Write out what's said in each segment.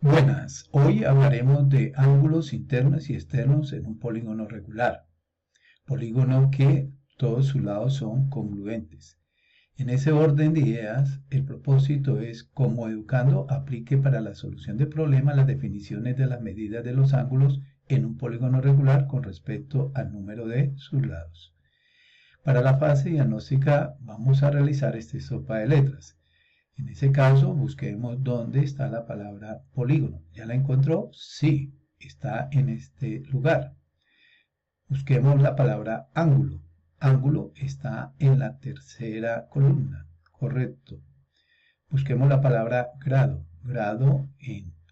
Buenas, hoy hablaremos de ángulos internos y externos en un polígono regular. Polígono que todos sus lados son congruentes. En ese orden de ideas, el propósito es, como educando, aplique para la solución de problemas las definiciones de las medidas de los ángulos en un polígono regular con respecto al número de sus lados. Para la fase diagnóstica vamos a realizar este sopa de letras. En ese caso, busquemos dónde está la palabra polígono. ¿Ya la encontró? Sí, está en este lugar. Busquemos la palabra ángulo. Ángulo está en la tercera columna. Correcto. Busquemos la palabra grado. Grado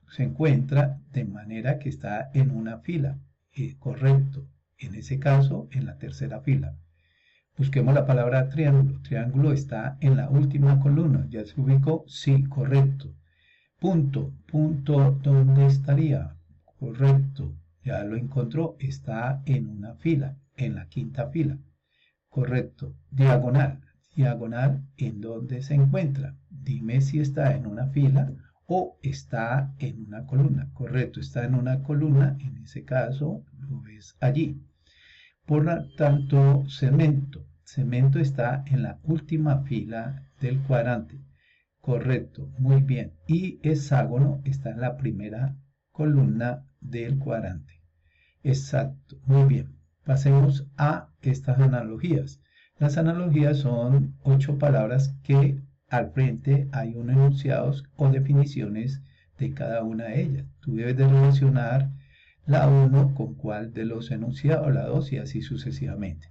se encuentra de manera que está en una fila. Correcto. En ese caso, en la tercera fila. Busquemos la palabra triángulo. Triángulo está en la última columna. ¿Ya se ubicó? Sí, correcto. Punto. Punto, ¿dónde estaría? Correcto. Ya lo encontró. Está en una fila, en la quinta fila. Correcto. Diagonal. Diagonal, ¿en dónde se encuentra? Dime si está en una fila o está en una columna. Correcto, está en una columna. En ese caso, lo ves allí. Por lo tanto, cemento. Cemento está en la última fila del cuadrante. Correcto, muy bien. Y hexágono está en la primera columna del cuadrante. Exacto, muy bien. Pasemos a estas analogías. Las analogías son 8 palabras que al frente hay unos enunciados o definiciones de cada una de ellas. Tú debes de relacionar la 1 con cuál de los enunciados, la 2 y así sucesivamente.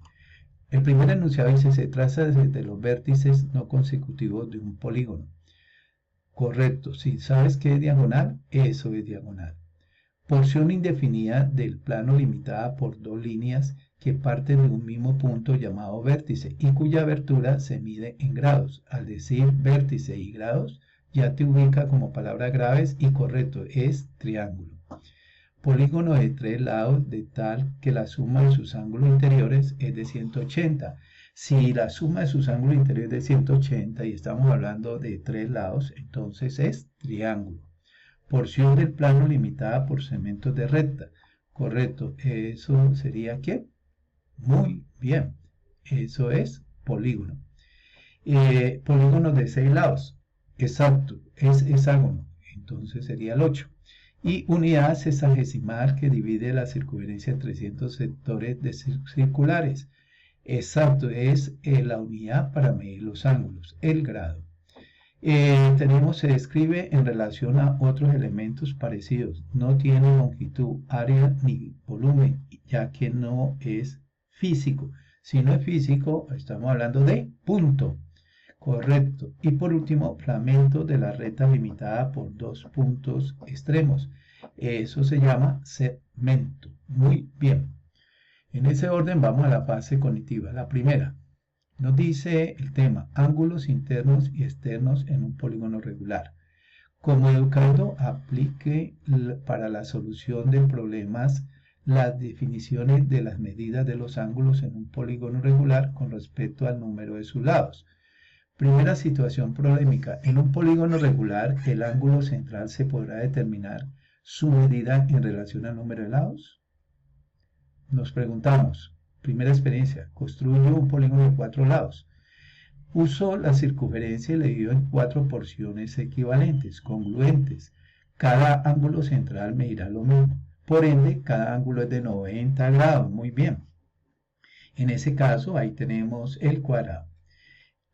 El primer enunciado dice: se trata de los vértices no consecutivos de un polígono. Correcto, si sabes qué es diagonal, eso es diagonal. Porción indefinida del plano limitada por dos líneas que parten de un mismo punto llamado vértice y cuya abertura se mide en grados. Al decir vértice y grados, ya te ubica como palabras graves y correcto, es triángulo. Polígono de 3 lados de tal que la suma de sus ángulos interiores es de 180. Si la suma de sus ángulos interiores es de 180 y estamos hablando de 3 lados, entonces es triángulo. Porción del plano limitada por segmentos de recta. Correcto, ¿eso sería qué? Muy bien, eso es polígono. Polígono de 6 lados. Exacto, es hexágono, entonces sería el 8. Y unidad sexagesimal que divide la circunferencia en 300 sectores circulares. Exacto, es la unidad para medir los ángulos, el grado. Se describe en relación a otros elementos parecidos. No tiene longitud, área ni volumen, ya que no es físico. Si no es físico, estamos hablando de punto. Correcto. Y por último, fragmento de la recta limitada por dos puntos extremos. Eso se llama segmento. Muy bien. En ese orden vamos a la fase cognitiva. La primera. Nos dice el tema: ángulos internos y externos en un polígono regular. Como educando, aplique para la solución de problemas las definiciones de las medidas de los ángulos en un polígono regular con respecto al número de sus lados. Primera situación problemática. En un polígono regular, el ángulo central se podrá determinar su medida en relación al número de lados. Nos preguntamos. Primera experiencia. Construyo un polígono de 4 lados. Uso la circunferencia y le divido en 4 porciones equivalentes, congruentes. Cada ángulo central medirá lo mismo. Por ende, cada ángulo es de 90 grados. Muy bien. En ese caso, ahí tenemos el cuadrado.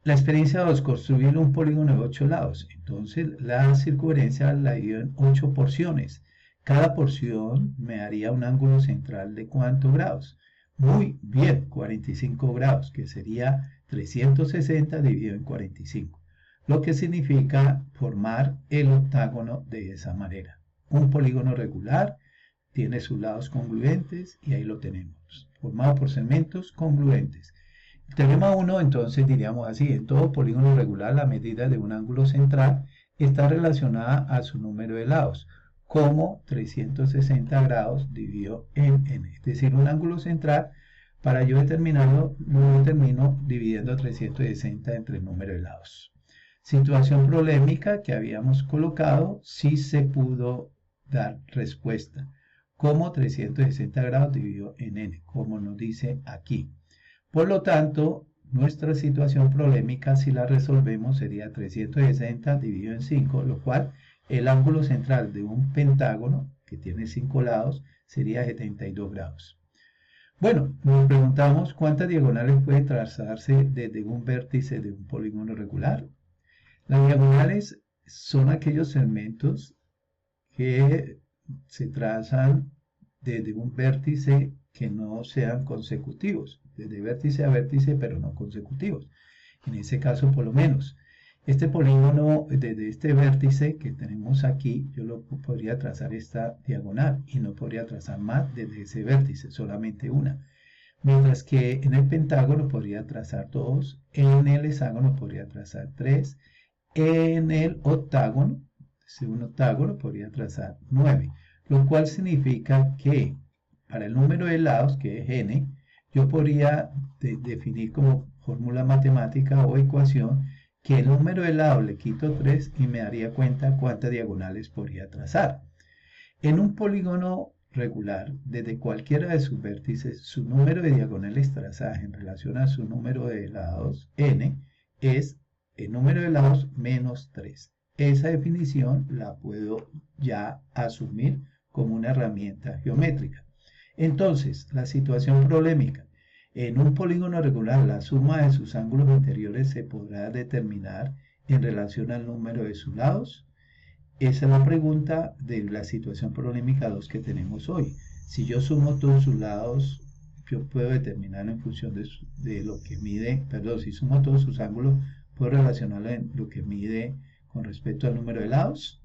La experiencia 2, construir un polígono de 8 lados. Entonces la circunferencia la divido en 8 porciones. Cada porción me daría un ángulo central de ¿cuántos grados? Muy bien, 45 grados, que sería 360 dividido en 45. Lo que significa formar el octágono de esa manera. Un polígono regular tiene sus lados congruentes y ahí lo tenemos, formado por segmentos congruentes. Teorema 1, entonces diríamos así: en todo polígono regular la medida de un ángulo central está relacionada a su número de lados, como 360 grados dividido en n. Es decir, un ángulo central, para yo determinarlo, lo determino dividiendo 360 entre el número de lados. Situación problemática que habíamos colocado: si se pudo dar respuesta, como 360 grados dividido en n, como nos dice aquí. Por lo tanto, nuestra situación problemática, si la resolvemos, sería 360 dividido en 5, lo cual el ángulo central de un pentágono, que tiene 5 lados, sería 72 grados. Bueno, nos preguntamos cuántas diagonales puede trazarse desde un vértice de un polígono regular. Las diagonales son aquellos segmentos que se trazan desde un vértice que no sean consecutivos, desde vértice a vértice, pero no consecutivos. En ese caso, por lo menos, este polígono, desde este vértice que tenemos aquí, yo lo podría trazar esta diagonal y no podría trazar más desde ese vértice, solamente una. Mientras que en el pentágono podría trazar 2, en el hexágono podría trazar 3, en el octágono, si un octágono podría trazar 9, lo cual significa que para el número de lados, que es n, yo podría definir como fórmula matemática o ecuación que el número de lados le quito 3 y me daría cuenta cuántas diagonales podría trazar. En un polígono regular, desde cualquiera de sus vértices, su número de diagonales trazadas en relación a su número de lados, n, es el número de lados menos 3. Esa definición la puedo ya asumir como una herramienta geométrica. Entonces, la situación problemática. En un polígono regular, la suma de sus ángulos interiores se podrá determinar en relación al número de sus lados. Esa es la pregunta de la situación problemática 2 que tenemos hoy. Si yo sumo todos sus lados, yo puedo determinar en función de lo que mide, perdón, si sumo todos sus ángulos, puedo relacionarlo en lo que mide con respecto al número de lados.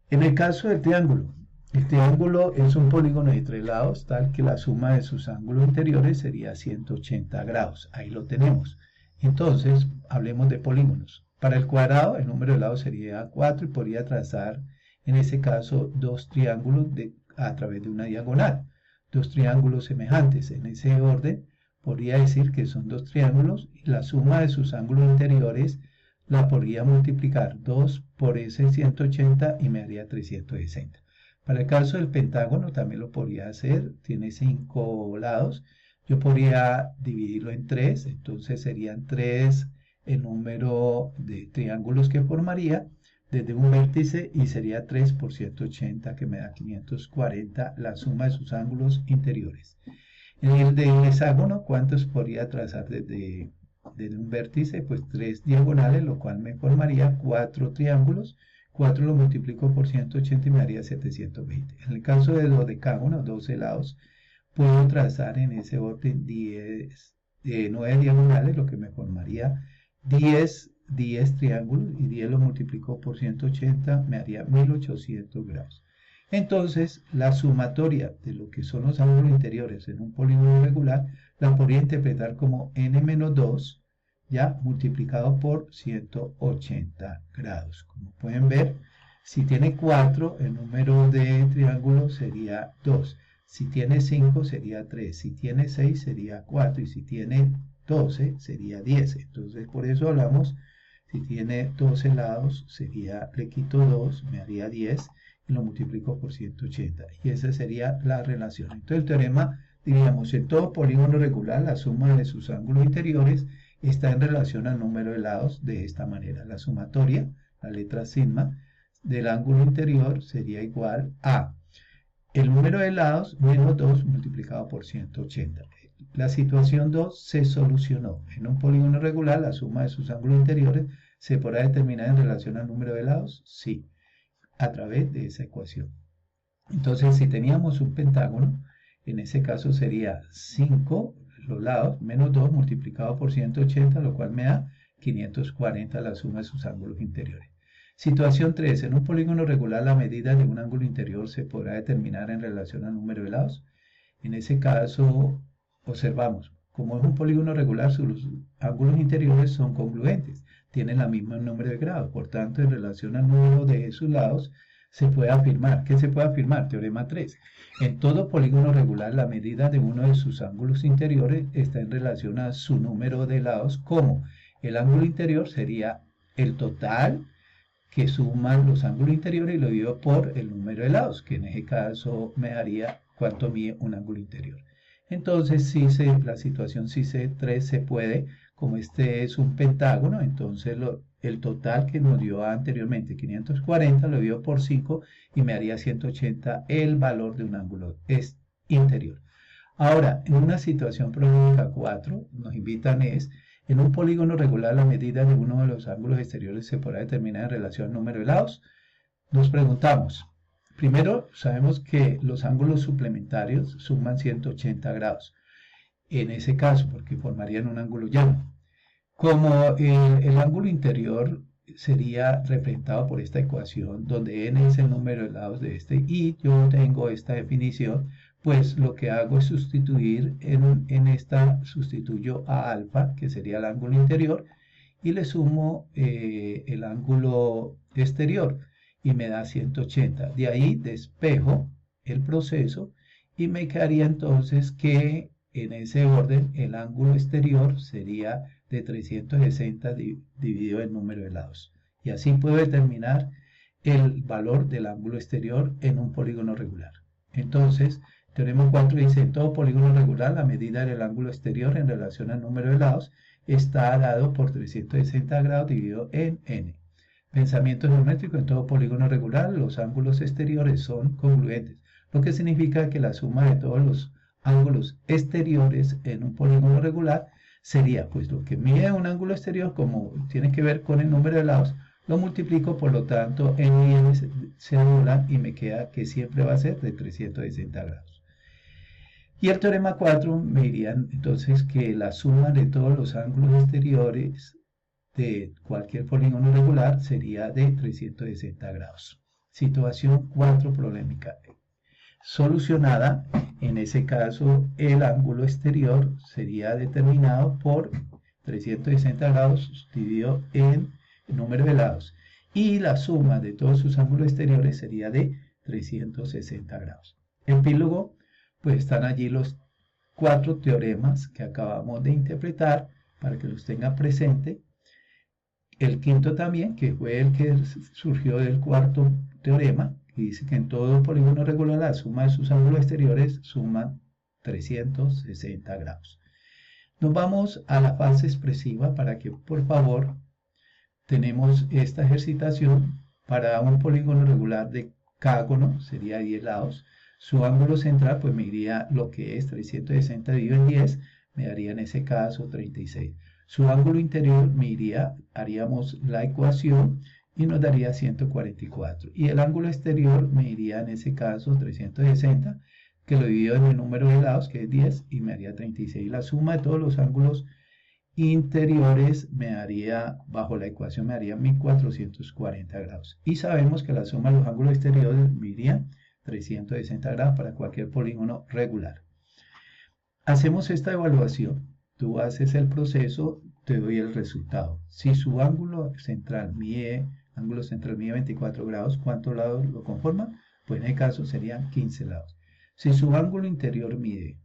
En el caso del triángulo, el triángulo es un polígono de 3 lados, tal que la suma de sus ángulos interiores sería 180 grados. Ahí lo tenemos. Entonces, hablemos de polígonos. Para el cuadrado, el número de lados sería 4 y podría trazar, en ese caso, dos triángulos a través de una diagonal. Dos triángulos semejantes. En ese orden, podría decir que son dos triángulos y la suma de sus ángulos interiores la podría multiplicar 2 por ese 180 y me daría 360. Para el caso del pentágono también lo podría hacer, tiene 5 lados, yo podría dividirlo en 3, entonces serían 3 el número de triángulos que formaría desde un vértice y sería 3 por 180 que me da 540 la suma de sus ángulos interiores. En el del hexágono, ¿cuántos podría trazar desde un vértice? Pues 3 diagonales, lo cual me formaría 4 triángulos. 4 lo multiplico por 180 y me daría 720. En el caso de los decágonos, 12 lados, puedo trazar en ese orden 9 diagonales, lo que me formaría 10 triángulos, y 10 lo multiplico por 180, me haría 1800 grados. Entonces, la sumatoria de lo que son los ángulos interiores en un polígono regular, la podría interpretar como n-2, ya multiplicado por 180 grados. Como pueden ver, si tiene 4, el número de triángulos sería 2. Si tiene 5 sería 3. Si tiene 6 sería 4. Y si tiene 12 sería 10. Entonces, por eso hablamos, si tiene 12 lados, le quito 2, me haría 10 y lo multiplico por 180. Y esa sería la relación. Entonces, el teorema, diríamos, en todo polígono regular, la suma de sus ángulos interiores está en relación al número de lados de esta manera. La sumatoria, la letra sigma, del ángulo interior sería igual a el número de lados menos 2 multiplicado por 180. La situación 2 se solucionó. En un polígono regular, la suma de sus ángulos interiores se podrá determinar en relación al número de lados. Sí, a través de esa ecuación. Entonces, si teníamos un pentágono, en ese caso sería 5 los lados menos 2 multiplicado por 180, lo cual me da 540 la suma de sus ángulos interiores. Situación 3. En un polígono regular, la medida de un ángulo interior se podrá determinar en relación al número de lados. En ese caso, observamos, como es un polígono regular, sus ángulos interiores son congruentes, tienen la misma número de grados. Por tanto, en relación al número de sus lados, se puede afirmar. ¿Qué se puede afirmar? Teorema 3. En todo polígono regular, la medida de uno de sus ángulos interiores está en relación a su número de lados, como el ángulo interior sería el total que suman los ángulos interiores y lo divido por el número de lados, que en ese caso me daría cuánto mide un ángulo interior. Entonces, la situación C3 se puede, como este es un pentágono, entonces el total que nos dio anteriormente, 540, lo divido por 5 y me haría 180 el valor de un ángulo interior. Ahora, en una situación problemática 4, nos invitan en un polígono regular la medida de uno de los ángulos exteriores se podrá determinar en relación al número de lados. Nos preguntamos, primero sabemos que los ángulos suplementarios suman 180 grados, en ese caso, porque formarían un ángulo llano. Como el ángulo interior sería representado por esta ecuación, donde n es el número de lados de este, y yo tengo esta definición, pues lo que hago es sustituir en esta, sustituyo a alfa, que sería el ángulo interior, y le sumo el ángulo exterior, y me da 180. De ahí despejo el proceso, y me quedaría entonces que en ese orden el ángulo exterior sería de 360 dividido el número de lados. Y así puedo determinar el valor del ángulo exterior en un polígono regular. Entonces, teorema 4 dice, en todo polígono regular, la medida del ángulo exterior en relación al número de lados está dado por 360 grados dividido en n. Pensamiento geométrico, en todo polígono regular, los ángulos exteriores son congruentes, lo que significa que la suma de todos los ángulos exteriores en un polígono regular sería, pues lo que mide un ángulo exterior, como tiene que ver con el número de lados, lo multiplico, por lo tanto, n y n se anulan y me queda que siempre va a ser de 360 grados. Y el teorema 4 me diría entonces que la suma de todos los ángulos exteriores de cualquier polígono regular sería de 360 grados. Situación 4 problemática. Solucionada, en ese caso el ángulo exterior sería determinado por 360 grados dividido en el número de lados, y la suma de todos sus ángulos exteriores sería de 360 grados. Epílogo, pues están allí los 4 teoremas que acabamos de interpretar para que los tengan presente. El quinto también, que fue el que surgió del cuarto teorema, que dice que en todo polígono regular la suma de sus ángulos exteriores suma 360 grados. Nos vamos a la fase expresiva para que, por favor, tenemos esta ejercitación para un polígono regular de cágono, sería 10 lados. Su ángulo central, pues me diría lo que es 360 dividido en 10, me daría en ese caso 36. Su ángulo interior me iría, haríamos la ecuación y nos daría 144. Y el ángulo exterior me iría en ese caso 360, que lo divido en el número de lados, que es 10, y me haría 36. La suma de todos los ángulos interiores me daría, bajo la ecuación, me daría 1440 grados. Y sabemos que la suma de los ángulos exteriores me iría 360 grados para cualquier polígono regular. Hacemos esta evaluación. Tú haces el proceso, te doy el resultado. Si su ángulo central mide 24 grados, ¿cuántos lados lo conforman? Pues en el caso serían 15 lados. Si su ángulo interior mide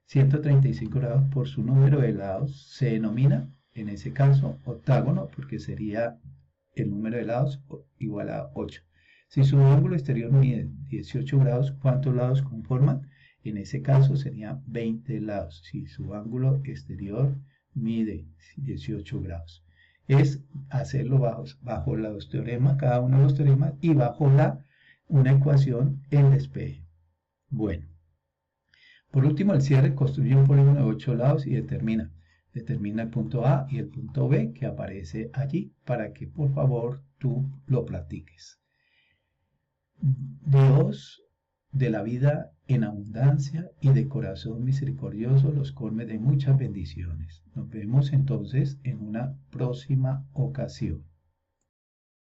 135 grados, por su número de lados se denomina, en ese caso, octágono, porque sería el número de lados igual a 8. Si su ángulo exterior mide 18 grados, ¿cuántos lados conforman? En ese caso serían 20 lados. Si su ángulo exterior mide 18 grados. Es hacerlo bajo los teoremas, cada uno de los teoremas, y bajo una ecuación en despeje. Bueno. Por último, el cierre construye un polígono de 8 lados y determina el punto A y el punto B que aparece allí para que por favor tú lo practiques. Dios de la vida en abundancia y de corazón misericordioso los colme de muchas bendiciones. Nos vemos entonces en una próxima ocasión.